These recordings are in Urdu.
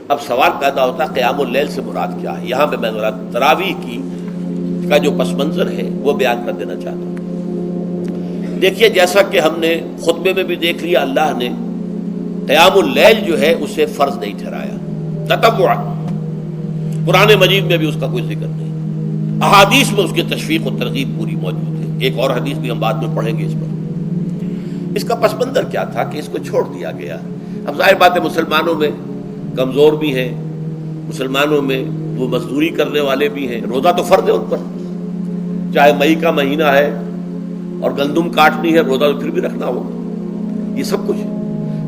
اب سوال پیدا ہوتا ہے قیام اللیل سے مراد کیا ہے؟ یہاں پہ میں ذرا تراویح کا جو پس منظر ہے وہ بیان کر دینا چاہتا ہوں۔ دیکھیے، جیسا کہ ہم نے خطبے میں بھی دیکھ لیا، اللہ نے قیام اللیل جو ہے اسے فرض نہیں ٹھہرایا، تطوع۔ قرآن مجید میں بھی اس کا کوئی ذکر نہیں، احادیث میں اس کی تشویق و ترغیب پوری موجود ہے۔ ایک اور حدیث بھی ہم بعد میں پڑھیں گے اس پر۔ اس کا پس منظر کیا تھا کہ اس کو چھوڑ دیا گیا۔ اب ظاہر بات ہے مسلمانوں میں کمزور بھی ہیں، مسلمانوں میں وہ مزدوری کرنے والے بھی ہیں، روزہ تو فرض ہے ان پر، چاہے مئی کا مہینہ ہے اور گندم کاٹنی ہے، روزہ تو پھر بھی رکھنا ہوگا، یہ سب کچھ ہے۔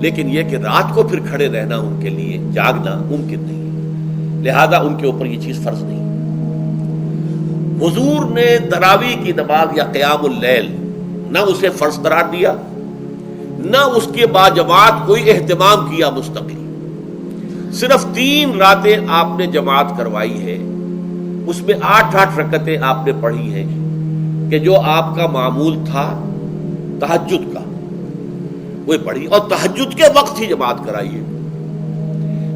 لیکن یہ کہ رات کو پھر کھڑے رہنا ان کے لیے، جاگنا ممکن نہیں ہے، لہذا ان کے اوپر یہ چیز فرض نہیں۔ حضور نے تراویح کی نماز یا قیام اللیل نہ اسے فرض قرار دیا، نہ اس کے باجماعت کوئی اہتمام کیا مستقل۔ صرف 3 راتیں آپ نے جماعت کروائی ہے، اس میں 8 رکعتیں آپ نے پڑھی ہیں کہ جو آپ کا معمول تھا تہجد کا، وہ پڑھی، اور تہجد کے وقت ہی جماعت کرائی ہے۔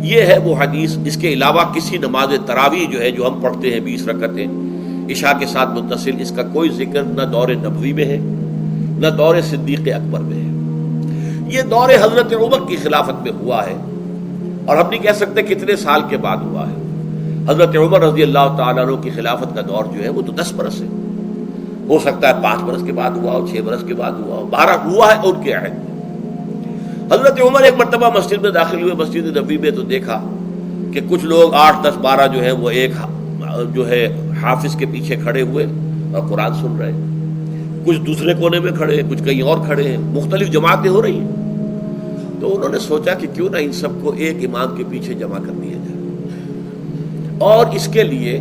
یہ ہے وہ حدیث۔ اس کے علاوہ کسی نماز تراویح جو ہے جو ہم پڑھتے ہیں 20 رکعتیں عشاء کے ساتھ متصل، اس کا کوئی ذکر نہ دور نبوی میں ہے نہ دور صدیق اکبر میں ہے۔ یہ دور حضرت عمر کی خلافت میں ہوا ہے، اور ہم نہیں کہہ سکتے کتنے سال کے بعد ہوا ہے۔ حضرت عمر رضی اللہ تعالیٰ عنہ کی خلافت کا دور جو ہے وہ تو 10 برس ہے، ہو سکتا ہے 5 برس کے بعد ہوا ہو، 6 برس کے بعد ہوا ہو، 12 ہوا ہے ان کے عہد میں۔ حضرت عمر ایک مرتبہ مسجد میں داخل ہوئے، مسجد نبوی میں، تو دیکھا کہ کچھ لوگ 8، 10، 12 جو ہے وہ ایک جو ہے حافظ کے پیچھے کھڑے ہوئے اور قرآن سن رہے ہیں، کچھ دوسرے کونے میں کھڑے ہیں، کچھ کہیں اور کھڑے ہیں، مختلف جماعتیں ہو رہی ہیں۔ تو انہوں نے سوچا کہ کیوں نہ ان سب کو ایک امام کے پیچھے جمع کر دیا جائے، اور اس کے لیے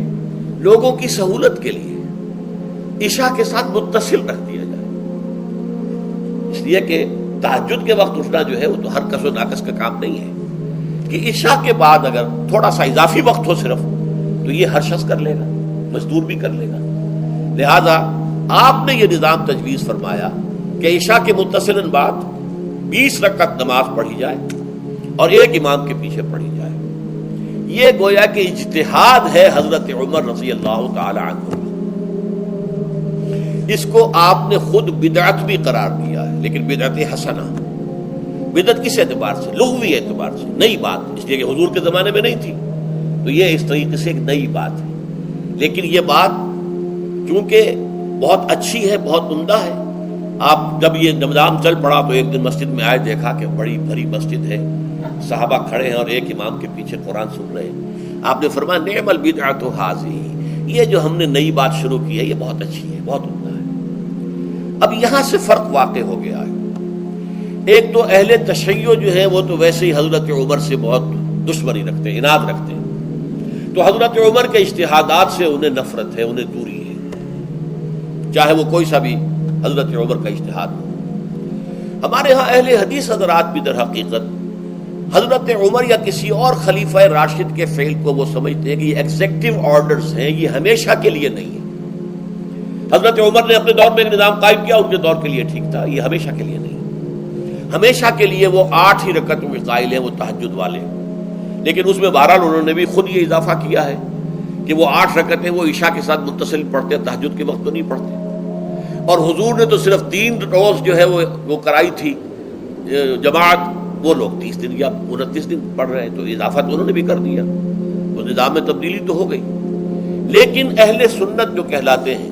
لوگوں کی سہولت کے لیے عشاء کے ساتھ متصل رکھ دیا جائے، اس لیے کہ تہجد کے وقت اٹھنا جو ہے وہ تو ہر کس و ناقص کا کام نہیں ہے، کہ عشاء کے بعد اگر تھوڑا سا اضافی وقت ہو صرف، تو یہ ہر شخص کر لے گا، مزدور بھی کر لے گا۔ لہذا آپ نے یہ نظام تجویز فرمایا کہ عشاء کے متصلاً بعد 20 رکعت نماز پڑھی جائے اور ایک امام کے پیچھے پڑھی جائے۔ یہ گویا کہ اجتہاد ہے حضرت عمر رضی اللہ تعالی عنہ، اس کو آپ نے خود بدعت بھی قرار دیا ہے، لیکن بدعت حسنہ۔ بدعت کس اعتبار سے؟ لغوی اعتبار سے، نئی بات، اس لیے کہ حضور کے زمانے میں نہیں تھی، تو یہ اس طریقے سے ایک نئی بات ہے۔ لیکن یہ بات چونکہ بہت اچھی ہے، بہت عمدہ ہے، آپ جب یہ نظام چل پڑا تو ایک دن مسجد میں آئے، دیکھا کہ بڑی بھری مسجد ہے، صحابہ کھڑے ہیں اور ایک امام کے پیچھے قرآن سن رہے ہیں۔ آپ نے فرمایا نعم البدعۃ ھذہ، یہ جو ہم نے نئی بات شروع کی ہے یہ بہت اچھی ہے، بہت عمدہ ہے۔ اب یہاں سے فرق واقع ہو گیا ہے۔ ایک تو اہل تشیع جو ہے وہ تو ویسے ہی حضرت عمر سے بہت دشمنی رکھتے ہیں، عناد رکھتے ہیں، تو حضرت عمر کے اجتہادات سے انہیں نفرت ہے، انہیں دوری ہے، چاہے وہ کوئی سا بھی حضرت عمر کا اجتہاد ہو۔ ہمارے ہاں اہل حدیث حضرات بھی در حقیقت حضرت عمر یا کسی اور خلیفہ راشد کے فعل کو وہ سمجھتے ہیں کہ یہ ایگزیکٹو آرڈرز ہیں، یہ ہمیشہ کے لیے نہیں ہے۔ حضرت عمر نے اپنے دور میں ایک نظام قائم کیا، ان کے دور کے لیے ٹھیک تھا، یہ ہمیشہ کے لیے نہیں۔ ہمیشہ کے لیے وہ 8 ہی رکعتوں کے قائل ہیں، وہ تہجد والے، لیکن اس میں بہرحال انہوں نے بھی خود یہ اضافہ کیا ہے کہ وہ 8 رکعتیں وہ عشاء کے ساتھ متصل پڑھتے ہیں، تہجد کے وقت تو نہیں پڑھتے۔ اور حضور نے تو صرف 3 روز جو ہے وہ کرائی تھی جماعت، وہ لوگ 30 دن یا 29 دن پڑھ رہے ہیں، تو اضافہ تو انہوں نے بھی کر دیا، وہ نظام میں تبدیلی تو ہو گئی۔ لیکن اہل سنت جو کہلاتے ہیں،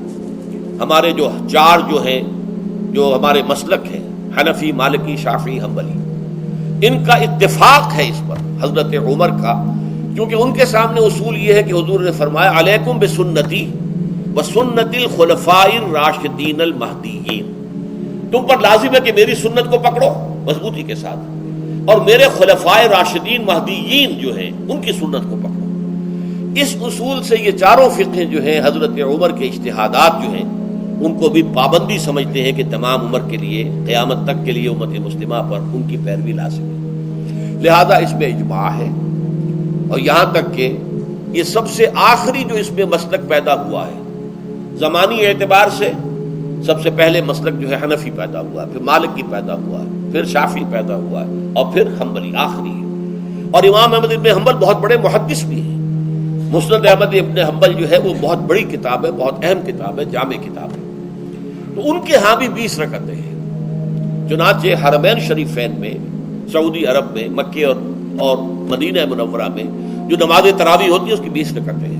ہمارے جو 4 جو ہیں، جو ہمارے مسلک ہیں، حنفی، مالکی، شافعی، حنبلی، ان کا اتفاق ہے اس پر حضرت عمر کا، کیونکہ ان کے سامنے اصول یہ ہے کہ حضور نے فرمایا علیکم بسنتی وسنت الخلفاء الراشدین المہدیین، تم پر لازم ہے کہ میری سنت کو پکڑو مضبوطی کے ساتھ، اور میرے خلفاء راشدین مہدیین جو ہیں ان کی سنت کو پکڑو۔ اس اصول سے یہ 4 فقہ جو ہیں حضرت عمر کے اجتہادات جو ہیں ان کو بھی پابندی سمجھتے ہیں کہ تمام عمر کے لیے، قیامت تک کے لیے امت مسلمہ پر ان کی پیروی لازم ہے، لہذا اس میں اجماع ہے۔ اور یہاں تک کہ یہ سب سے آخری جو اس میں مسلک پیدا ہوا ہے زمانی اعتبار سے، سب سے پہلے مسلک جو ہے حنفی پیدا ہوا ہے، پھر مالکی پیدا ہوا ہے، پھر شافعی پیدا ہوا ہے، اور پھر حنبلی آخری ہے۔ اور امام احمد ابن حنبل بہت بڑے محدث بھی ہیں. مسند احمد ابن حنبل جو ہے وہ بہت بڑی کتاب ہے، بہت اہم کتاب ہے، جامع کتاب ہے. تو ان کے ہاں بھی 20 رکعتیں ہیں. چنانچہ حرمین شریفین میں، سعودی عرب میں، مکے اور مدینہ منورہ میں جو نماز تراویح ہوتی ہے اس کی 20 رکعتیں ہیں.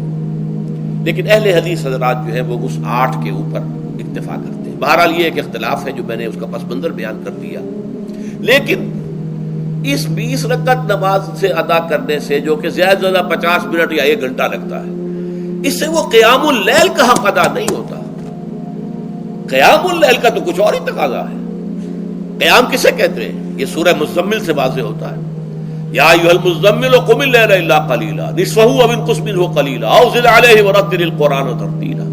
لیکن اہل حدیث حضرات جو ہے وہ اس 8 کے اوپر اکتفا کرتے ہیں. بہرحال یہ ایک اختلاف ہے جو میں نے اس کا پس منظر بیان کر دیا. لیکن اس 20 رکعت نماز سے ادا کرنے سے، جو کہ زیادہ سے زیادہ 50 منٹ یا 1 گھنٹہ لگتا ہے، اس سے وہ قیام اللیل کا حق ادا نہیں ہوتا. قیام اللیل کا تو کچھ اور ہی تقاضا ہے. قیام کسے کہتے ہیں؟ یہ سورہ مزمل سے واضح ہوتا ہے. یا ایھا المزمل قم اللیل الا قلیلا نصفہ او انقص منہ قلیلا او زد علیہ ورتل القرآن ترتیلا.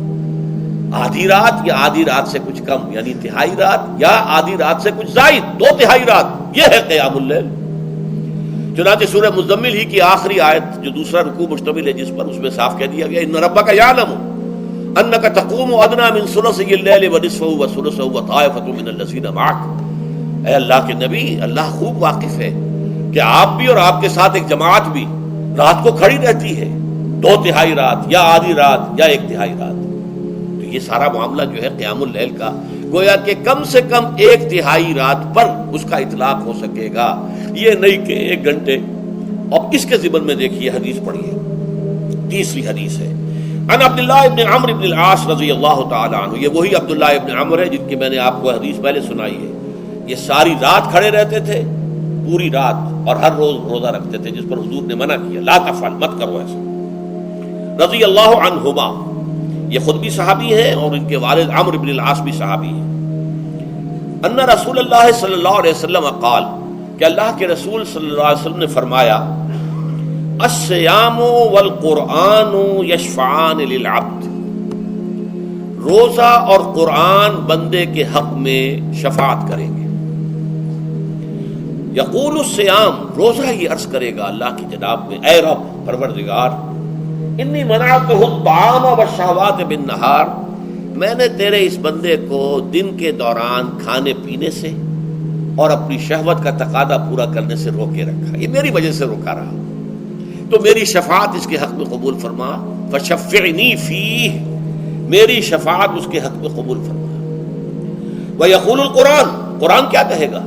آدھی رات یا آدھی رات سے کچھ کم، یعنی تہائی رات، یا آدھی رات سے کچھ زائد، 2 تہائی رات، یہ ہے قیام اللیل. چنانچہ سورہ مزمل ہی کی آخری آیت جو دوسرا رکوع مشتمل ہے جس پر، اس میں صاف کہہ دیا گیا ان ربک یعلم انک تقوم ادنی من ثلثی اللیل ونصفہ وثلثہ وطائفۃ من الذین معک. اے اللہ کے نبی، اللہ خوب واقف ہے کہ آپ بھی اور آپ کے ساتھ ایک جماعت بھی رات کو کھڑی رہتی ہے، 2 تہائی رات یا آدھی رات یا 1 تہائی رات. تو یہ سارا معاملہ جو ہے قیام اللیل کا، گویا کہ کم سے کم 1 تہائی رات پر اس کا اطلاق ہو سکے گا، یہ نہیں کہ 1 گھنٹے. اب اس کے ضمن میں دیکھیے حدیث پڑھیے. تیسری حدیث ہے عن عبداللہ ابن عمرو ابن العاص رضی اللہ تعالی عنہ. یہ وہی عبداللہ ابن عمرو ہے جن کی میں نے آپ کو حدیث پہلے سنائی ہے. یہ ساری رات کھڑے رہتے تھے، پوری رات، اور ہر روز روزہ رکھتے تھے، جس پر حضور نے منع کیا، لا تفعل، مت کرو ایسا. رضی اللہ عنہما، یہ خود بھی صحابی ہیں اور ان کے والد عمرو بن العاص بھی صحابی ہیں. ان رسول اللہ صلی اللہ علیہ وسلم قال، کہ اللہ کے رسول صلی اللہ علیہ وسلم نے فرمایا الصیام والقرآن یشفعان للعبد. روزہ اور قرآن بندے کے حق میں شفاعت کریں گے. یقول الصیام، روزہ یہ عرض کرے گا اللہ کی جناب میں، اے رب پروردگار، انی منعتہ الطعام والشہوات بالنہار، میں نے تیرے اس بندے کو دن کے دوران کھانے پینے سے اور اپنی شہوت کا تقاضا پورا کرنے سے روکے رکھا. یہ میری وجہ سے روکا رہا، تو میری شفاعت اس کے حق میں قبول فرما. فشفعنی فیہ، میری شفاعت اس کے حق میں قبول فرما. ویقول القرآن، قرآن کیا کہے گا؟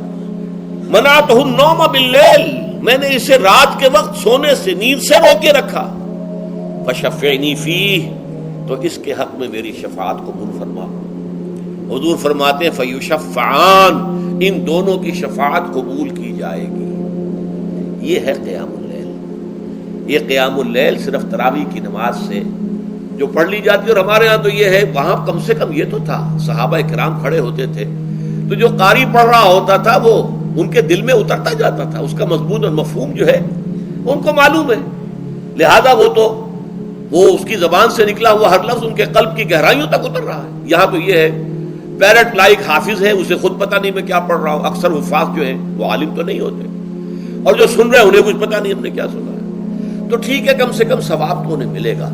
منعتہ النوم باللیل، میں نے اسے رات کے وقت سونے سے، نیند سے روکے رکھا. فشفعنی فیہ، تو اس کے حق میں میری شفاعت قبول فرما. حضور فرماتے ہیں فیشفعان، ان دونوں کی شفاعت قبول کی جائے گی. یہ ہے قیام اللیل. یہ قیام اللیل صرف تراویح کی نماز سے جو پڑھ لی جاتی ہے. اور ہمارے ہاں تو یہ ہے، وہاں کم سے کم یہ تو تھا، صحابہ کرام کھڑے ہوتے تھے تو جو قاری پڑھ رہا ہوتا تھا وہ ان کے دل میں اترتا جاتا تھا، اس کا مضمون اور مفہوم جو ہے ان کو معلوم ہے، لہذا وہ اس کی زبان سے نکلا ہوا ہر لفظ ان کے قلب کی گہرائیوں تک اتر رہا ہے. یہاں تو یہ ہے پیرٹ لائک حافظ ہے، اسے خود پتہ نہیں میں کیا پڑھ رہا ہوں. اکثر حفاظ جو ہیں وہ عالم تو نہیں ہوتے، اور جو سن رہے ہیں انہیں کچھ پتہ نہیں ہم نے کیا سنا ہے. تو ٹھیک ہے، کم سے کم ثواب تو انہیں ملے گا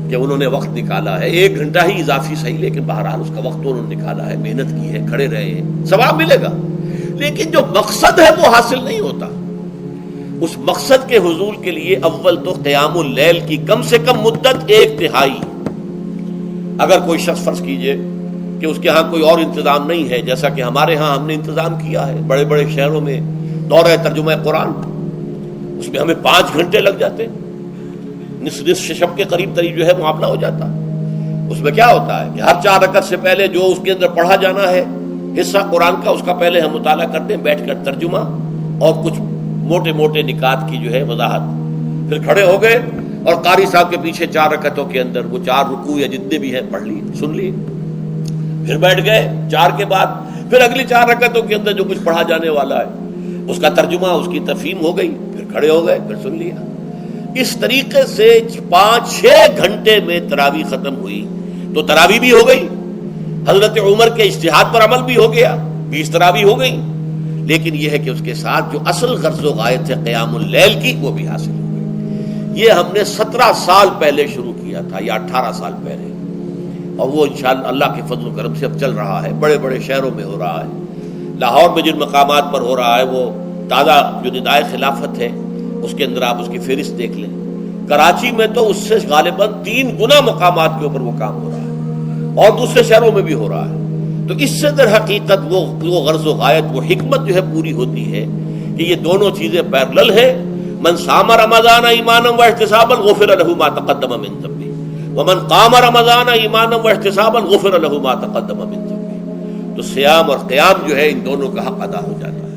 کہ انہوں نے وقت نکالا ہے. 1 گھنٹہ ہی اضافی صحیح، لیکن بہرحال اس کا وقت تو انہوں نے نکالا ہے، محنت کی ہے، کھڑے رہے ہیں، ثواب ملے گا. لیکن جو مقصد ہے وہ حاصل نہیں ہوتا. اس مقصد کے حصول کے لیے اول تو قیام اللیل کی کم سے کم مدت 1 تہائی. اگر کوئی شخص فرض کیجئے کہ اس کے ہاں کوئی اور انتظام نہیں ہے، جیسا کہ ہمارے ہاں ہم نے انتظام کیا ہے بڑے بڑے شہروں میں دورہ ترجمہ قرآن، اس میں ہمیں 5 گھنٹے لگ جاتے، نصف شب کے قریب تری جو ہے معاملہ ہو جاتا. اس میں کیا ہوتا ہے کہ ہر 4 رکعت سے پہلے جو اس کے اندر پڑھا جانا ہے حصہ قرآن کا، اس کا پہلے ہم مطالعہ کرتے ہیں بیٹھ کر، ترجمہ اور کچھ موٹے موٹے نکات کی جو ہے وضاحت. پھر کھڑے ہو گئے اور قاری صاحب کے پیچھے 4 رکعتوں کے اندر وہ 4 رکوع یا جتنے بھی ہیں پڑھ لی، سن لی. پھر بیٹھ گئے 4 کے بعد پھر اگلی 4 رکعتوں کے اندر جو کچھ پڑھا جانے والا ہے اس کا ترجمہ، اس کی تفہیم ہو گئی. پھر کھڑے ہو گئے، پھر سن لیا. اس طریقے سے 5-6 گھنٹے میں تراویح ختم ہوئی. تو تراویح بھی ہو گئی، حضرت عمر کے اجتہاد پر عمل بھی ہو گیا، 20 تراویح ہو گئی. لیکن یہ ہے کہ اس کے ساتھ جو اصل غرض و غایت ہے قیام اللیل کی، وہ بھی حاصل ہو گئی. یہ ہم نے 17 سال پہلے شروع کیا تھا یا 18 سال پہلے، اور وہ انشاءاللہ اللہ کے فضل و کرم سے اب چل رہا ہے. بڑے بڑے شہروں میں ہو رہا ہے. لاہور میں جن مقامات پر ہو رہا ہے وہ تازہ جو ندائے خلافت ہے اس کے اندر آپ اس کی فہرست دیکھ لیں. کراچی میں تو اس سے غالباً 3 گنا مقامات کے اوپر وہ کام ہو رہا ہے اور دوسرے شہروں میں بھی ہو رہا ہے. تو اس سے در حقیقت وہ غرض و غایت، وہ حکمت جو ہے پوری ہوتی ہے کہ یہ دونوں چیزیں پیرلل ہیں. من صام رمضان ایمانا واحتسابا غفر له ما تقدم من ذنبه ومن قام رمضان ایمانا واحتسابا غفر له ما تقدم من ذنبه. تو صیام اور قیام جو ہے ان دونوں کا حق ادا ہو جاتا ہے.